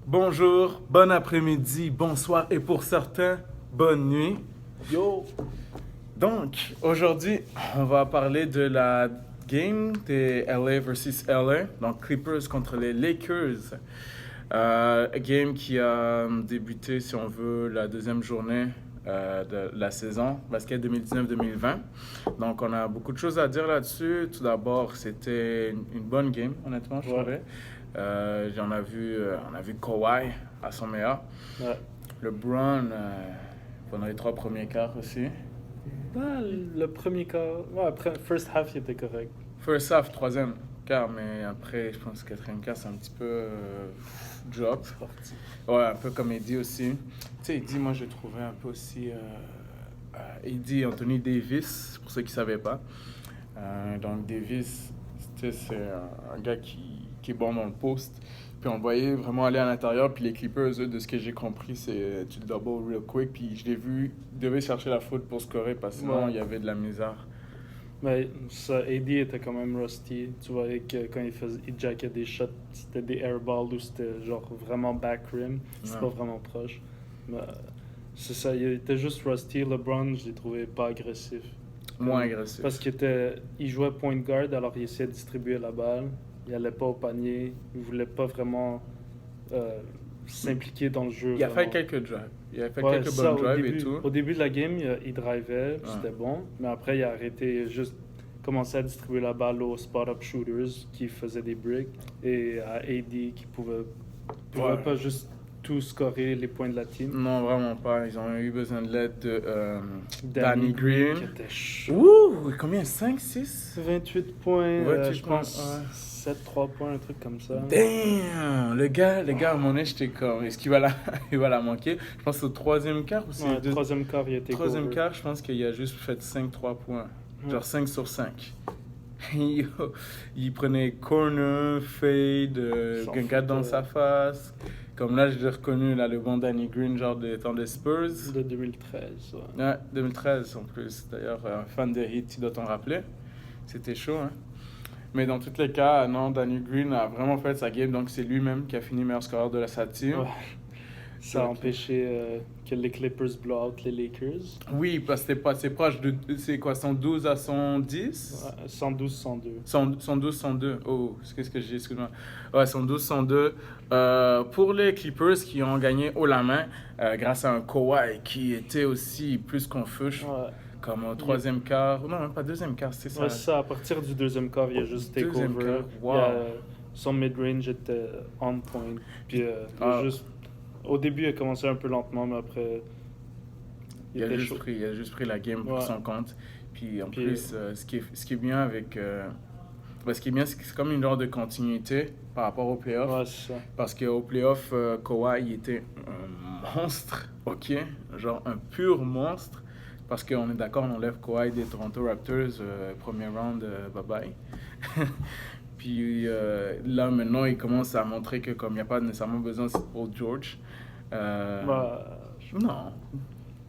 Bonjour, bon après-midi, bonsoir et pour certains, bonne nuit. Yo! Donc, aujourd'hui, on va parler de la game des LA versus LA, donc Clippers contre les Lakers. Game qui a débuté, si on veut, la deuxième journée de la saison, basket 2019-2020. Donc, on a beaucoup de choses à dire là-dessus. Tout d'abord, c'était une bonne game, honnêtement, je trouvais. On a vu Kawhi à son meilleur. Ouais. LeBron pendant les 3 premiers quarts aussi. Le premier quart. Ouais, après, first half, il était correct. First half, 3e quart, mais après, je pense que 4e quart, c'est un petit peu drop. C'est parti. Ouais, un peu comme Eddie aussi. Tu sais, Eddie, moi, je trouvais un peu aussi Eddie Anthony Davis, pour ceux qui ne savaient pas. Donc, Davis, c'est un gars qui est bon dans le post. Puis on le voyait vraiment aller à l'intérieur. Puis les Clippers, eux, de ce que j'ai compris, c'est tu le double real quick. Puis je l'ai vu, il devait chercher la faute pour scorer parce que sinon, il y avait de la misère. Mais ça, AD était quand même rusty. Tu voyais que quand il jackait des shots, c'était des airballs ou c'était genre vraiment back rim. C'était pas vraiment proche. Mais c'est ça, il était juste rusty. LeBron, je l'ai trouvé pas agressif. Moins agressif. Parce il jouait point guard, alors il essayait de distribuer la balle. Il allait pas au panier. Il voulait pas vraiment s'impliquer dans le jeu. Il a fait vraiment. quelques drives. Il a fait Ouais, quelques ça, bonnes drives et tout. Au début de la game, il drivait, puis c'était bon. Mais après, il a arrêté, juste commencé à distribuer la balle aux spot-up shooters qui faisaient des bricks et à AD qui pouvait pas juste tout scorer les points de la team. Non, vraiment pas. Ils ont eu besoin de l'aide de Danny Green. Qui était chaud. Ouh, combien 5, 6 28 points, 28 je points, pense ouais. 7, 3 points, un truc comme ça. Damn! Le gars, à mon âge, j'étais comme, est-ce qu'il va il va la manquer? Je pense au 3e quart ou c'est Ouais, troisième quart, il était Troisième quart, je pense qu'il a juste fait 5-3 points. Genre 5 sur 5. Il prenait corner, fade, gunkade dans sa face. Comme là, je l'ai reconnu, là, le bon Danny Green, genre de temps des Spurs. De 2013, ouais. Ouais, 2013 en plus. D'ailleurs, fan de Heat, tu dois t'en rappeler. C'était chaud, hein. Mais dans tous les cas, non, Danny Green a vraiment fait sa game, donc c'est lui-même qui a fini meilleur scoreur de sa team. Ouais. Ça a empêché que les Clippers blow out les Lakers. Oui, parce que c'est proche de. C'est quoi, 112 à 110? Ouais, 112-102. 112-102. Oh, qu'est-ce que j'ai, excuse-moi. Ouais, 112-102. Pour les Clippers qui ont gagné haut la main grâce à un Kawhi qui était aussi plus qu'en feu. Ouais. Comme au 3e quart. Non, même pas 2e quart, c'est ça. Ouais, ça, à partir du 2e quart, il y a juste Deuxième takeover. quart, wow. Son mid-range était on point. Puis au début, il a commencé un peu lentement, mais après, il a juste pris la game pour son compte. Puis en plus, ce qui est bien avec. Ce qui est bien, c'est que c'est comme une genre de continuité par rapport aux playoffs. Ouais, c'est ça. Parce qu'aux playoffs, Kawhi il était un monstre, ok? Genre un pur monstre. Parce qu'on est d'accord, on enlève Kawhi des Toronto Raptors, premier round, bye-bye. Puis là, maintenant, il commence à montrer que comme il n'y a pas nécessairement besoin de Paul George. Non.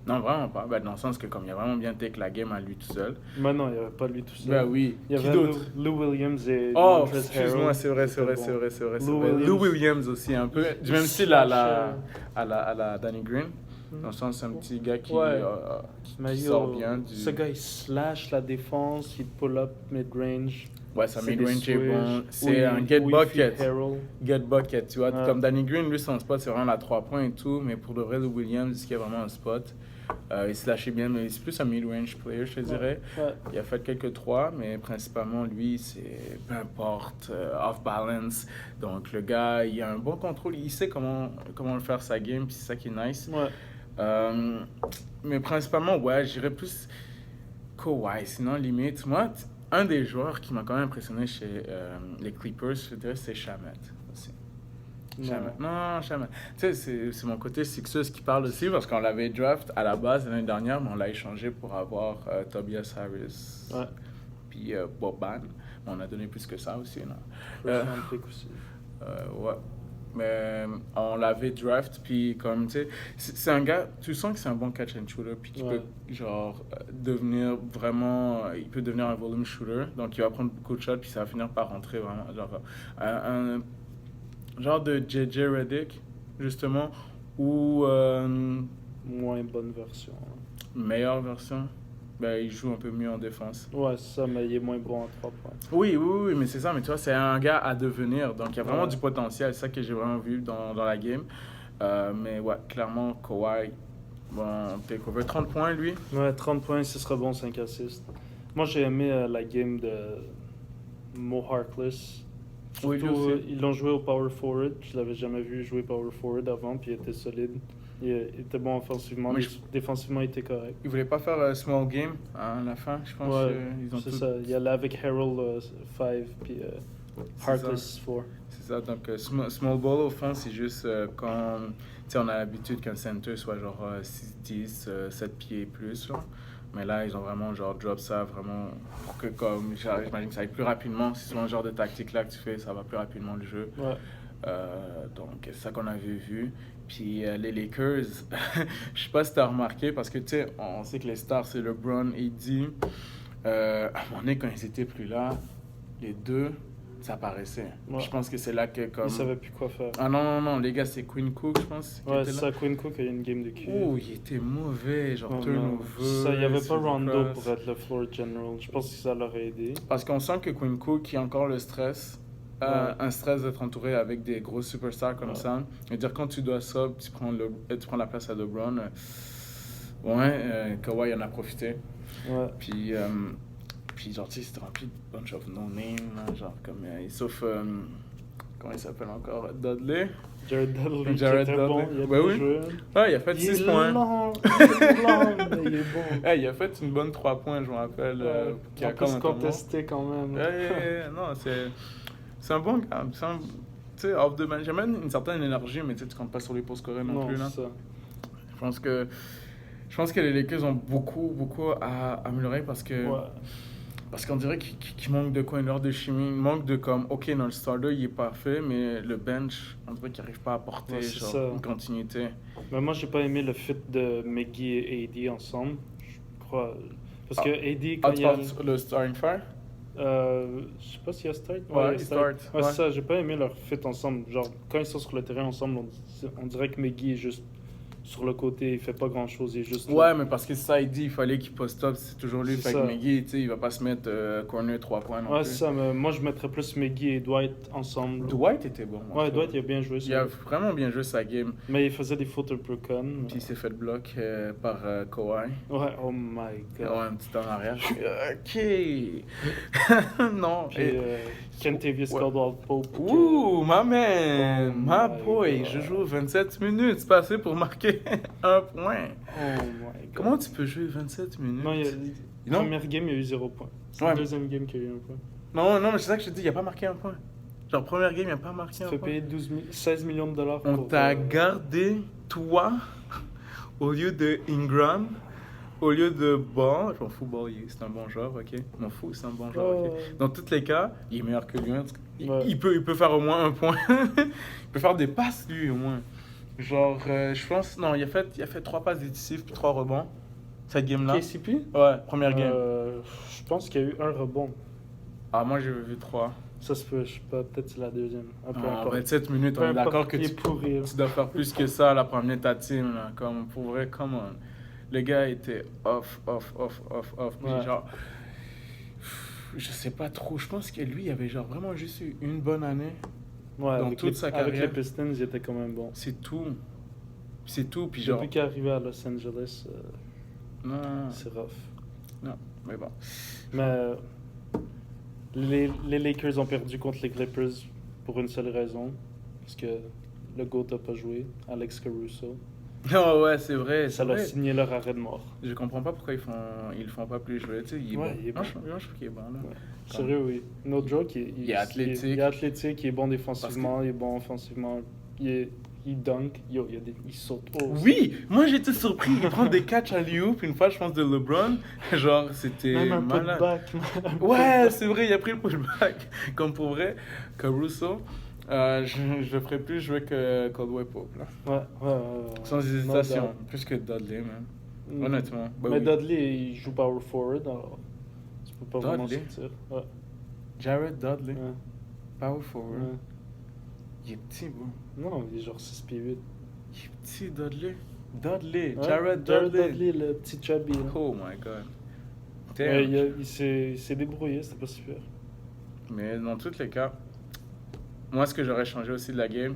Non, vraiment pas. Dans le sens que comme il a vraiment bien take la game à lui tout seul. Mais non, il n'y avait pas lui tout seul. Ben oui. Il y Qui avait d'autre? Lou Williams et Oh, Montrezl excuse-moi, Harrell. c'est vrai. Lou Williams aussi, un peu. Du même style à la Danny Green. Dans le sens, c'est un petit gars qui sort bien du... Ce gars, il slash la défense, il pull up mid-range. Ouais, sa mid-range est bon. C'est un get bucket. Get bucket, tu vois. Ouais. Comme Danny Green, lui, son spot, c'est vraiment la 3 points et tout. Mais pour de vrai, Lou Williams, il y a vraiment un spot. Il se lâchait bien, mais c'est plus un mid-range player, je te dirais. Ouais. Il a fait quelques 3, mais principalement, lui, c'est peu importe, off-balance. Donc, le gars, il a un bon contrôle. Il sait comment le faire sa game, puis c'est ça qui est nice. Ouais. Mais principalement, ouais, je dirais plus Kawhi. Sinon, limite, moi, un des joueurs qui m'a quand même impressionné chez les Clippers, je dirais, c'est Shamet aussi. Non, Shamet. Tu sais, c'est mon côté Sixers qui parle aussi, parce qu'on l'avait draft à la base l'année dernière, mais on l'a échangé pour avoir Tobias Harris. Ouais. Puis Boban. On a donné plus que ça aussi, non? Aussi. Ouais. Mais on l'avait draft, puis comme, tu sais, c'est un gars, tu sens que c'est un bon catch and shooter, puis qui peut, genre, devenir vraiment, il peut devenir un volume shooter, donc il va prendre beaucoup de shots, puis ça va finir par rentrer vraiment, genre, un genre de JJ Redick, justement, ou moins bonne version. Meilleure version? Ben, il joue un peu mieux en défense. Ouais, c'est ça, mais il est moins bon à 3 points. Oui, mais c'est ça. Mais tu vois, c'est un gars à devenir. Donc, il y a vraiment du potentiel. C'est ça que j'ai vraiment vu dans la game. Mais ouais, clairement, Kawhi, bon, takeover. 30 points, lui. Ouais, 30 points, ce serait bon, 5 assists. Moi, j'ai aimé la game de Mo Harkless. Surtout, Oui, lui aussi. ils l'ont joué au power forward. Je l'avais jamais vu jouer power forward avant, puis il était solide. Il était bon offensivement, mais défensivement, il était correct. Ils voulaient pas faire small game à la fin, je pense. Ouais, ils ont c'est tout... ça. Il y allait avec Harold 5, puis Harkless 4. C'est ça, donc small ball au fond, c'est juste quand on a l'habitude qu'un center soit genre 6-10, 7 pieds et plus. Là. Mais là, ils ont vraiment genre drop ça vraiment pour que comme j'imagine que ça aille plus rapidement. Si c'est un genre de tactique là que tu fais, ça va plus rapidement le jeu. Ouais. Donc c'est ça qu'on avait vu. Puis les Lakers, je sais pas si tu as remarqué parce que tu sais, on sait que les stars c'est LeBron et AD. À un moment donné, quand ils étaient plus là, les deux, ça apparaissait. Ouais. Je pense que c'est là que comme... Ils savaient plus quoi faire. Ah non, les gars, c'est Quinn Cook, je pense. Ouais, c'est ça, Quinn Cook a eu une game de cul. Oh, il était mauvais, genre turnover. Ça, il n'y avait pas Rondo pour être le floor general. Je pense que ça l'aurait aidé. Parce qu'on sent que Quinn Cook, il a encore le stress. Un stress d'être entouré avec des gros superstars comme ça. Et dire quand tu dois ça, tu prends la place à LeBron. Kawhi en a profité. Ouais. Puis genre, tu sais, c'était rempli de bunch of no-name, genre comme... sauf... comment il s'appelle encore? Dudley? Jared Dudley. Bon. Il a bien joué. Ouais, il a fait 6 points. Il est bon. Il a fait une bonne 3 points, je me rappelle. Qui a pas contesté quand même. Non, c'est un bon gars. Tu sais, off the bench, j'aime une certaine énergie, mais tu comptes pas sur les postes scorés non plus. Là. Ça. Je pense que les Lakers ont beaucoup à améliorer parce que... Ouais. Parce qu'on dirait qu'il manque de quoi, une heure de chimie, il manque de comme, ok, dans le starter, il est parfait, mais le bench, on dirait qu'il n'arrive pas à apporter une continuité. Mais moi, j'ai pas aimé le fit de McGee et AD ensemble, je crois. Parce que AD, quand il y a... le starting fire? Je sais pas s'il y a start. Ouais, il start. Ouais, c'est ça, j'ai pas aimé leur fit ensemble. Genre, quand ils sont sur le terrain ensemble, on dirait que McGee est juste sur le côté, il fait pas grand chose, il est juste... Ouais, mais parce que ça, il dit, il fallait qu'il post-up, c'est toujours lui, fait que McGee, tu sais, il va pas se mettre corner 3 points non plus. Ouais, c'est ça, mais moi je mettrais plus McGee et Dwight ensemble. Dwight était bon. Ouais, Dwight, il a bien joué. Il a vraiment bien joué sa game. Mais il faisait des fautes un peu connes. Puis il s'est fait bloc par Kawhi. Ouais, oh my god. Ouais, un petit en arrière. Ok. Non. Puis Kentavious Caldwell-Pope. Ouh, my man, my boy. Je joue 27 minutes, c'est pas assez pour marquer un point. Oh my god. Comment tu peux jouer 27 minutes? Non, la première game, il y a eu 0 points. C'est la deuxième game qu'il y a eu un point. Non, mais c'est ça que je te dis, il a pas marqué un point. Genre, première game, il a pas marqué un point. Tu fais payer 16 millions de dollars. On t'a gardé, toi, au lieu de Ingram. Au lieu de Ball, je m'en fous, Ball, c'est un bon joueur, ok? Je m'en fous, c'est un bon joueur, ok? Dans tous les cas, il est meilleur que lui. Il peut faire au moins un point. Il peut faire des passes, lui, au moins. Genre, je pense, non, il a fait 3 passes décisives puis 3 rebonds. Cette game-là. KCP? Ouais, première game. Je pense qu'il y a eu un rebond. Ah, moi, j'ai vu 3. Ça se peut, je sais pas, peut-être c'est la deuxième. En 27 minutes, on est d'accord que tu dois faire plus que ça là, pour amener ta team. Là. Comme, pour vrai, come on. Le gars était off. Ouais. Genre, je sais pas trop. Je pense que lui, il avait genre vraiment juste eu une bonne année. Ouais, dans toute sa carrière. Avec les Pistons, il était quand même bon. C'est tout. Puis genre... Depuis qu'il est arrivé à Los Angeles, non. c'est rough. Non, mais bon. Mais les Lakers ont perdu contre les Clippers pour une seule raison. Parce que le GOAT n'a pas joué, Alex Caruso. Non, ouais, c'est vrai. Ça l'a signé leur arrêt de mort. Je comprends pas pourquoi ils le font pas plus jouer. Tu sais, il est bon. Il est bon. Je trouve qu'il est bon. Là. Ouais. Sérieux, oui. No joke, il est athlétique. Il est athlétique, il est bon défensivement, il est bon offensivement. Il dunk, il saute. Oh, oui, moi j'étais surpris. Il prend des catchs à l'U-Hoop une fois, je pense, de LeBron. Genre, c'était même un malade. Putback. Ouais, c'est vrai, il a pris le pushback. Comme pour vrai, Caruso. Je le ferais plus jouer que Caldwell Pope. Là. Ouais. Sans hésitation. Plus que Dudley, même. Honnêtement. Bah, mais oui. Dudley, il joue power forward, alors tu peux pas vraiment sortir. Ouais. Jared Dudley. Ouais. Power forward. Ouais. Il est petit, bro. Non, il est genre 6 pieds 8. Il est petit, Dudley. Dudley, Ouais, Jared Dudley. le petit chubby. Là. Oh my god. Il s'est débrouillé, c'était pas super. Mais dans tous les cas, moi, ce que j'aurais changé aussi de la game,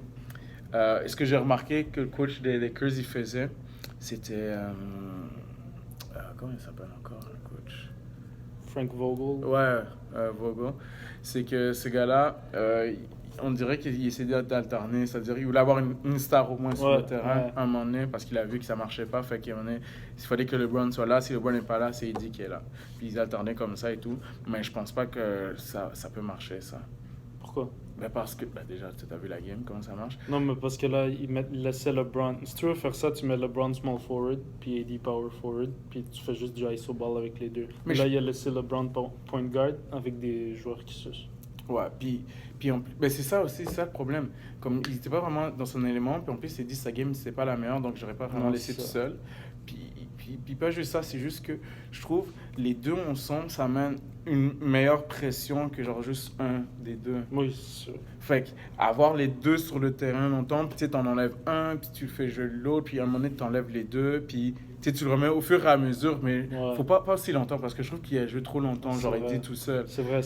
ce que j'ai remarqué que le coach des Lakers il faisait, c'était. Comment il s'appelle encore, le coach? Frank Vogel. Ouais, Vogel. C'est que ce gars-là, on dirait qu'il essayait d'alterner, c'est-à-dire qu'il voulait avoir une star au moins sur le terrain à un moment donné parce qu'il a vu que ça marchait pas. Fait qu'à un moment donné, il fallait que LeBron soit là. Si LeBron n'est pas là, c'est Eddie qui est là. Puis ils alternaient comme ça et tout. Mais je pense pas que ça peut marcher, ça. Pourquoi? Ben parce que, déjà, tu as vu la game, comment ça marche? Non, mais parce que là, il laissait LeBron. Si tu veux faire ça, tu mets LeBron small forward, puis AD power forward, puis tu fais juste du ISO ball avec les deux. Mais là, il a laissé LeBron point guard avec des joueurs qui sucent. Ouais, puis ben c'est ça aussi, c'est ça le problème. Comme il n'était pas vraiment dans son élément, puis en plus, il dit sa game, c'est pas la meilleure, donc j'aurais pas vraiment laissé tout seul. Puis pas juste ça, c'est juste que je trouve les deux ensemble, ça amène une meilleure pression que genre juste un des deux. Oui, c'est sûr. Fait avoir les deux sur le terrain longtemps, puis tu t'en enlèves un, puis tu fais jouer l'autre, puis à un moment donné, tu enlèves les deux, puis tu le remets au fur et à mesure, mais faut pas aussi longtemps, parce que je trouve qu'il a joué trop longtemps, genre il était tout seul. C'est vrai.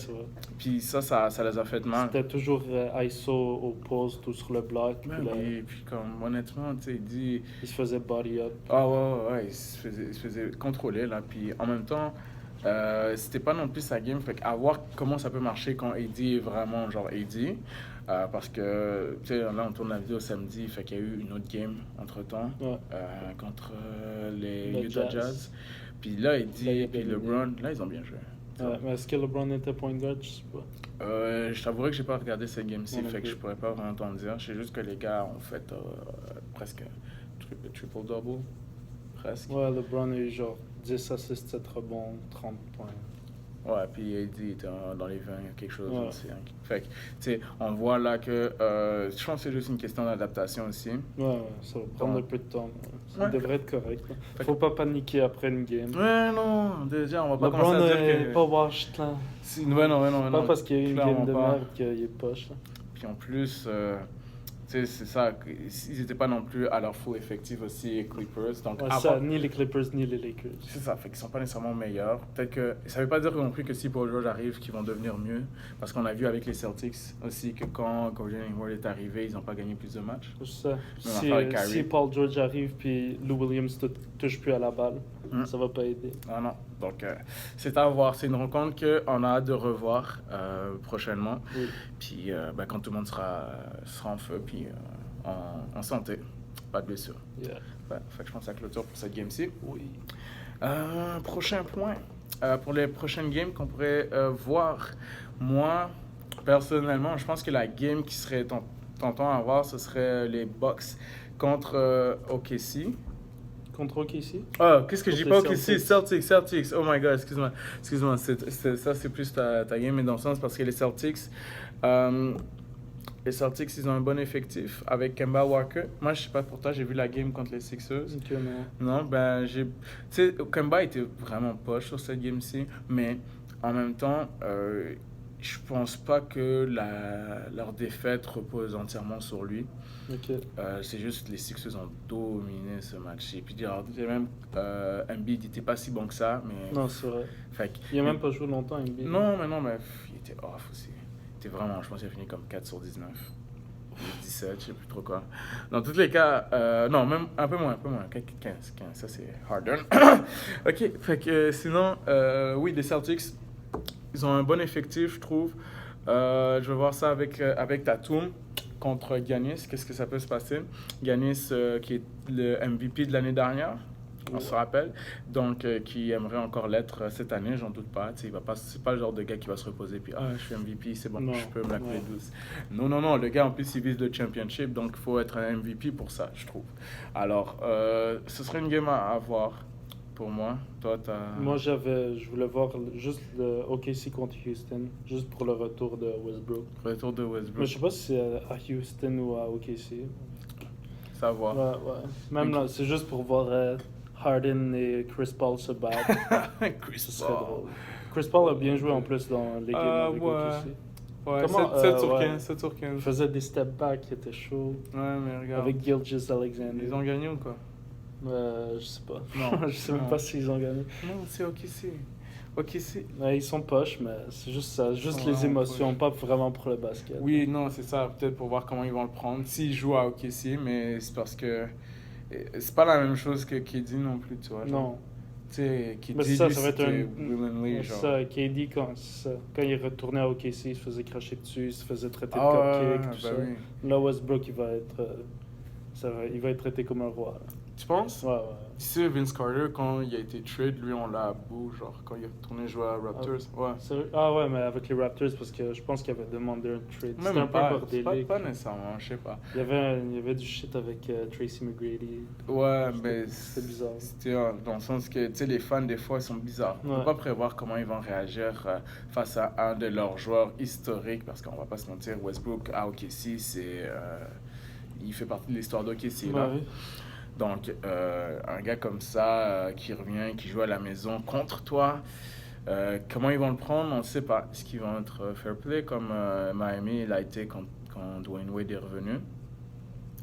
Puis ça les a fait mal. C'était toujours ISO au poste ou sur le bloc. Et puis comme honnêtement, tu sais, il se faisait body up. Ah ouais, il se faisait contrôler, là, puis en même temps, c'était pas non plus sa game, fait qu'à voir comment ça peut marcher quand AD est vraiment genre AD. Parce que, tu sais, là, on tourne la vidéo samedi, fait qu'il y a eu une autre game entre-temps contre les Utah Jazz. Puis là, AD et LeBron, là, ils ont bien joué. Mais est-ce que LeBron était point guard? Je sais pas. Je t'avouerais que j'ai pas regardé cette game-ci, fait que je pourrais pas vraiment t'en dire. Je sais juste que les gars ont fait presque triple-double. Presque. Ouais, LeBron a eu genre 10 assists, 7 rebonds, 30 points. Ouais, puis AD était dans les 20, quelque chose aussi. Hein. Fait que, tu sais, on voit là que je pense que c'est juste une question d'adaptation aussi. Ouais, ça va prendre un peu de temps. Ça devrait être correct. Faut pas paniquer après une game. Ouais, non, déjà, on va pas LeBron commencer à dire que... pas washed, là. Non. Pas parce qu'il y a eu une game de merde qu'il est poche, là. Puis en plus... tu sais, c'est ça, ils n'étaient pas non plus à leur full effectif aussi, les Clippers. Donc, ni les Clippers ni les Lakers. C'est ça, fait qu'ils sont pas nécessairement meilleurs. Peut-être que ça veut pas dire non plus que si Paul George arrive, qu'ils vont devenir mieux. Parce qu'on a vu avec les Celtics aussi que quand Gordon Hayward est arrivé, ils n'ont pas gagné plus de matchs. C'est ça. Si Paul George arrive puis Lou Williams ne touche plus à la balle, ça va pas aider. Non. Donc, c'est à voir. C'est une rencontre qu'on a hâte de revoir prochainement. Oui. Puis, quand tout le monde sera en feu, puis en santé. Pas de blessure. Yeah. Fait que je pense que c'est la clôture pour cette game-ci. Oui. Prochain point. Pour les prochaines games qu'on pourrait voir, moi, personnellement, je pense que la game qui serait tentant à voir, ce serait les Bucks contre OKC. Contre OKC? Qu'est-ce que je dis pas OKC? Celtics. Oh my god, excuse-moi. Ça, c'est plus ta game, mais dans le sens parce que les Celtics, ils ont un bon effectif avec Kemba Walker. Moi, je sais pas pour toi, j'ai vu la game contre les Sixers. Okay, non, tu sais, Kemba était vraiment poche sur cette game-ci, mais en même temps, je pense pas que leur défaite repose entièrement sur lui. Okay. C'est juste les Sixers ont dominé ce match. Et puis même Embiid n'était pas si bon que ça, mais non, c'est vrai. Il a même pas joué longtemps Embiid. Non, mais il était off aussi. Vraiment, je pense qu'il a fini comme 4 sur 19. 17, je sais plus trop quoi. Dans tous les cas, non, même un peu moins. 15, ça c'est Harden. Ok, fait que sinon, oui, les Celtics, ils ont un bon effectif, je trouve. Je vais voir ça avec Tatum contre Giannis. Qu'est-ce que ça peut se passer? Giannis, qui est le MVP de l'année dernière. On se rappelle, donc qui aimerait encore l'être cette année, j'en doute pas. C'est pas le genre de gars qui va se reposer puis je suis MVP, c'est bon, je peux me la couler douce. Non, le gars en plus il vise le championship, donc il faut être un MVP pour ça, je trouve. Alors, ce serait une game à voir pour moi. Toi, moi, je voulais voir juste le OKC contre Houston, juste pour le retour de Westbrook. Mais je sais pas si c'est à Houston ou à OKC. Ça va. Ouais. Même là, c'est juste pour voir Harden et Chris Paul se battent. Chris Paul. Chris Paul a bien joué en plus dans les games avec OKC. Ouais, Comment, 7 sur ouais. 15, 7 sur 15. Il faisait des step back qui étaient chauds. Ouais, mais regarde. Avec Gilgeous Alexander. Ils ont gagné ou quoi? Je sais pas. Non. Je sais même pas s'ils ont gagné. Non, c'est OKC. OKC. Ouais, ils sont poches, mais c'est juste ça. Juste sont les vraiment émotions, pas vraiment pour le basket. Oui, non, c'est ça. Peut-être pour voir comment ils vont le prendre. S'ils jouent à OKC, mais c'est parce que c'est pas la même chose que KD non plus, tu vois. Genre. Non. Tu sais, KD, Mais ça, lui, ça va être c'était un. willingly, C'est genre. ça, KD, quand il retournait à OKC, il se faisait cracher dessus, il se faisait traiter de Ah, cupcake, ouais, tout bah ça. oui. Là, Westbrook, il va être traité comme un roi. Là. Tu penses? Ouais, ouais. Tu sais, Vince Carter, quand il a été trade, lui, on l'a à bout, genre, quand il est retourné jouer à Raptors. Ouais. Ah ouais, mais avec les Raptors, parce que je pense qu'il avait demandé un trade. C'était un peu bordélique. Pas nécessairement, je sais pas. Il y avait du shit avec Tracy McGrady. Ouais, mais c'était bizarre. C'était dans le sens que, tu sais, les fans, des fois, ils sont bizarres. On ne peut pas prévoir comment ils vont réagir face à un de leurs joueurs historiques, parce qu'on va pas se mentir, Westbrook à OKC, il fait partie de l'histoire d'OKC, là. Oui. Donc, un gars comme ça, qui revient, qui joue à la maison contre toi, comment ils vont le prendre, on ne sait pas. Est-ce qu'ils vont être fair play comme Miami il a été quand Dwayne Wade est revenu?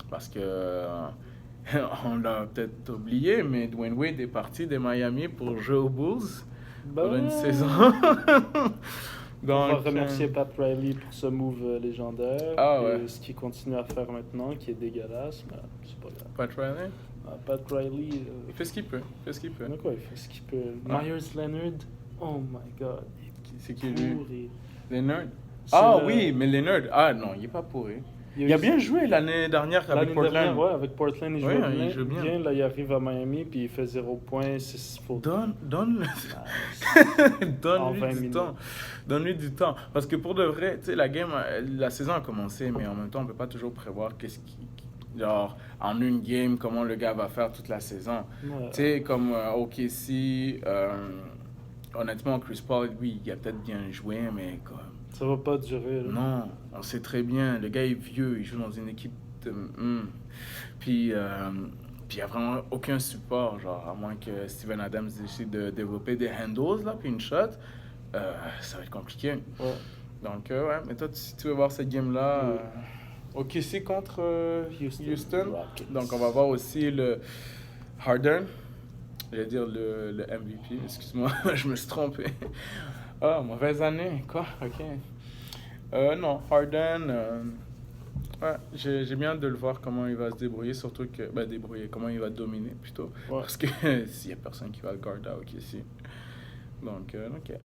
Parce que on l'a peut-être oublié, mais Dwayne Wade est parti de Miami pour jouer aux Bulls pour une saison. Donc, on va remercier Pat Riley pour ce move légendaire. Et ce qu'il continue à faire maintenant, qui est dégueulasse, mais c'est pas grave. Pat Riley? Pat Riley. Il fait ce qu'il peut. Mais quoi, il fait ce qu'il peut. Myers Leonard, oh my god. C'est qui lui? Leonard? Ah oui, mais Leonard, ah non, il est pas pourri. Il a bien joué l'année dernière avec Portland. L'année dernière, ouais, avec Portland, il joue bien. Là, il arrive à Miami, puis il fait 0 points, 6 fautes. Donne-lui du temps. Donne-lui du temps. Parce que pour de vrai, tu sais, la saison a commencé, mais en même temps, on peut pas toujours prévoir genre, en une game, comment le gars va faire toute la saison. Ouais. Tu sais, comme OKC, honnêtement, Chris Paul, oui, il a peut-être bien joué, mais comme... Ça va pas durer. Là. Non, on sait très bien. Le gars est vieux, il joue dans une équipe de... Puis il n'y a vraiment aucun support, genre, à moins que Steven Adams décide de développer des handles, là, puis une shot, ça va être compliqué. Ouais. Donc, ouais, mais toi, si tu veux voir cette game-là, OKC contre Houston. Donc, on va voir aussi le Harden. J'allais dire le MVP, excuse-moi, je me suis trompé. Ah, mauvaise année, quoi, ok. Non, Harden, ouais, j'ai bien hâte de le voir comment il va se débrouiller, surtout que, comment il va dominer plutôt. Ouais. Parce que s'il n'y a personne qui va le garder à OKC. Donc, ok.